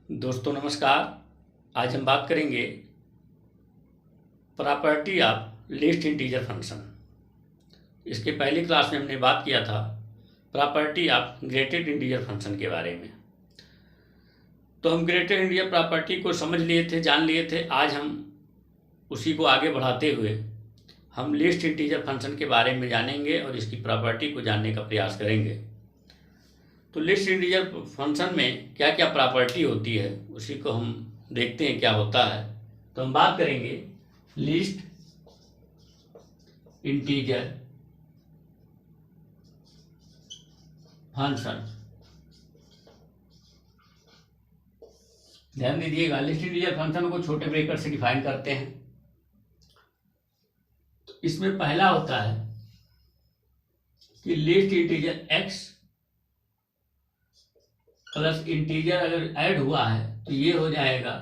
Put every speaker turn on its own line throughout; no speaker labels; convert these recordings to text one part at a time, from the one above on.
दोस्तों नमस्कार। आज हम बात करेंगे property of least integer function. इसके पहली क्लास में हमने बात किया था property of greatest integer function के बारे में। तो हम ग्रेटेड इंटीजर प्रॉपर्टी को समझ लिए थे, जान लिए थे। आज हम उसी को आगे बढ़ाते हुए हम लिस्ट इंटीजर फंक्शन के बारे में जानेंगे और इसकी प्रॉपर्टी को जानने का प्रयास करेंगे। तो लिस्ट इंटीजर फंक्शन में क्या क्या प्रॉपर्टी होती है उसी को हम देखते हैं क्या होता है। तो हम बात करेंगे लिस्ट इंटीजर फंक्शन। ध्यान दीजिएगा, लिस्ट इंटीजर फंक्शन को छोटे ब्रैकेट से डिफाइन करते हैं। तो इसमें पहला होता है कि list integer x plus integer अगर ऐड हुआ है तो ये हो जाएगा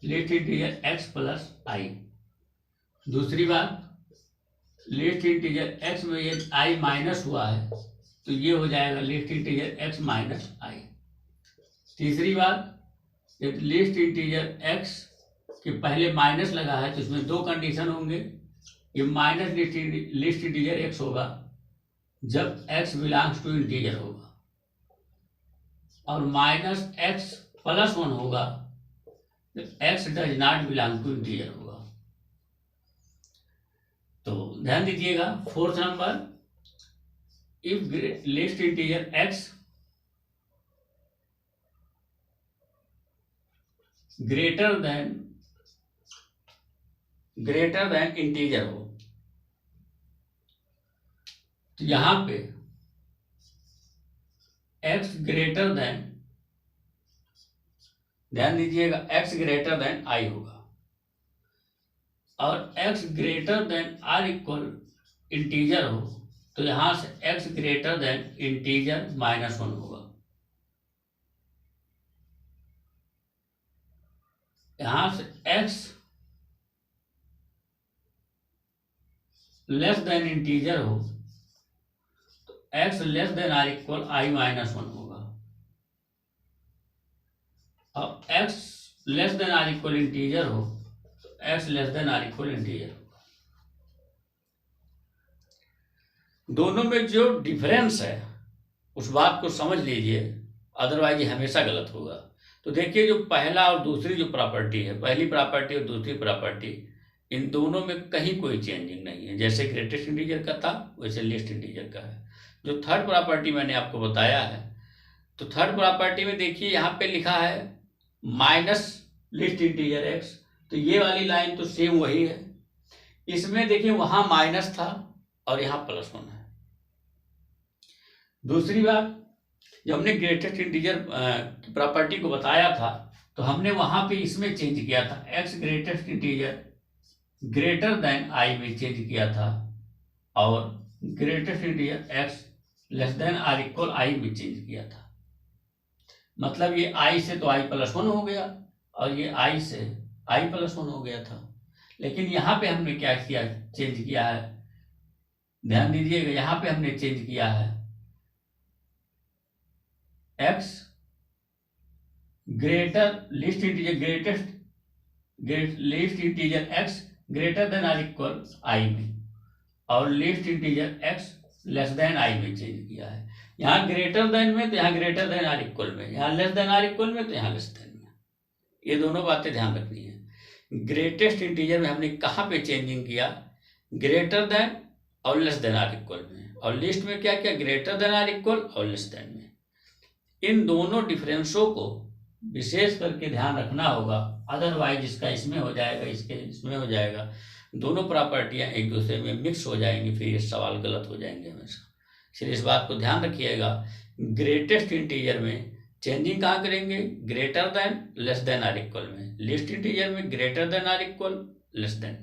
लिस्ट इंटीजर x प्लस आई। दूसरी बात, लिस्ट इंटीजर x में ये i माइनस हुआ है तो ये हो जाएगा लिस्ट इंटीजर x माइनस आई। तीसरी बात, जब लिस्ट इंटीजर x के पहले माइनस लगा है तो इसमें दो कंडीशन होंगे। ये माइनस लिस्ट इंटीजर x होगा जब x बिलोंग्स टू इंटीजर होगा, और माइनस x प्लस 1 होगा जब x does not belong to integer होगा। तो ध्यान दीजिएगा, fourth number, if least integer x greater than integer हो तो यहां पे x ग्रेटर देन, ध्यान दीजिएगा, x ग्रेटर देन i होगा, और x greater than or equal integer हो तो यहां से x greater than integer minus 1 होगा। यहां से x लेस देन इंटीजर हो तो x less than or equal i minus 1 होगा, और x less than or equal integer हो तो x less than or equal integer होगा। दोनों में जो डिफरेंस है उस बात को समझ लीजिए, अदरवाइज ये हमेशा गलत होगा। तो देखिए, जो पहला और दूसरी जो प्रॉपर्टी है, पहली प्रॉपर्टी और दूसरी प्रॉपर्टी, इन दोनों में कहीं कोई चेंजिंग नहीं है। जैसे ग्रेटेस्ट इंटीजर का था वैसे लिस्ट इंटीजर का है। जो थर्ड प्रॉपर्टी मैंने आपको बताया है, तो थर्ड प्रॉपर्टी में देखिए यहाँ पे लिखा है माइनस लिस्ट इंटीजर x, तो ये वाली लाइन तो सेम वही है। इसमें देखिए वहां माइनस था और यहाँ प्लस 1 है। दूसरी बात, जब हमने ग्रेटेस्ट इंटीजर की प्रॉपर्टी को बताया था तो हमने वहां पे इसमें चेंज किया था, x greatest integer greater than i में चेंज किया था, और greatest integer x less than or equal i में चेंज किया था। मतलब ये i से तो i प्लस 1 हो गया और ये i से i प्लस 1 हो गया था। लेकिन यहाँ पे हमने क्या किया, चेंज किया है, ध्यान दीजिएगा, यहाँ पे हमने चेंज किया है x greater least integer x greater than or equal i में, और least integer x less than i में चेंज किया है। यहाँ ग्रेटर देन में तो यहाँ ग्रेटर देन आर इक्वल में, यहाँ लेस देन आर इक्वल में तो यहाँ लेस देन में। ये दोनों बातें ध्यान रखनी है। ग्रेटेस्ट इंटीजर में हमने कहाँ पे चेंजिंग किया, ग्रेटर देन और लेस देन आर इक्वल में, और लिस्ट में क्या किया, ग्रेटर देन आर इक्वल और लेस देन में। इन दोनों डिफरेंसों को विशेष करके ध्यान रखना होगा, अदरवाइज इसका इसमें हो जाएगा, इसके इसमें हो जाएगा, दोनों प्रॉपर्टियां एक दूसरे में मिक्स हो जाएंगी, फिर ये सवाल गलत हो जाएंगे हमेशा। इसलिए इस बात को ध्यान रखिएगा, ग्रेटेस्ट इंटीजर में चेंजिंग कहाँ करेंगे, greater than less than or equal में, लिस्ट इंटीजर में greater than or equal less than.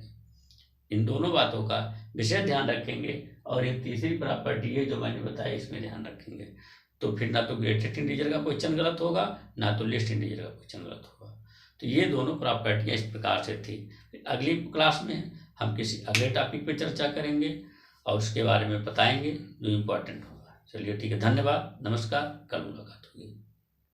इन दोनों बातों का विशेष ध्यान रखेंगे, और एक तीसरी प्रॉपर्टी है जो मैंने बताया, इसमें ध्यान रखेंगे। तो फिर ना तो ग्रेटेस्ट इंटीजर का क्वेश्चन गलत होगा, ना तो लिस्ट इंटीजर का क्वेश्चन गलत होगा। तो ये दोनों प्रॉपर्टियां इस प्रकार से थी। अगली क्लास में हम किसी अगले टॉपिक पे चर्चा करेंगे और उसके बारे में बताएंगे जो इम्पोर्टेंट होगा। चलिए ठीक है, धन्यवाद, नमस्कार, कल मुलाकात होगी।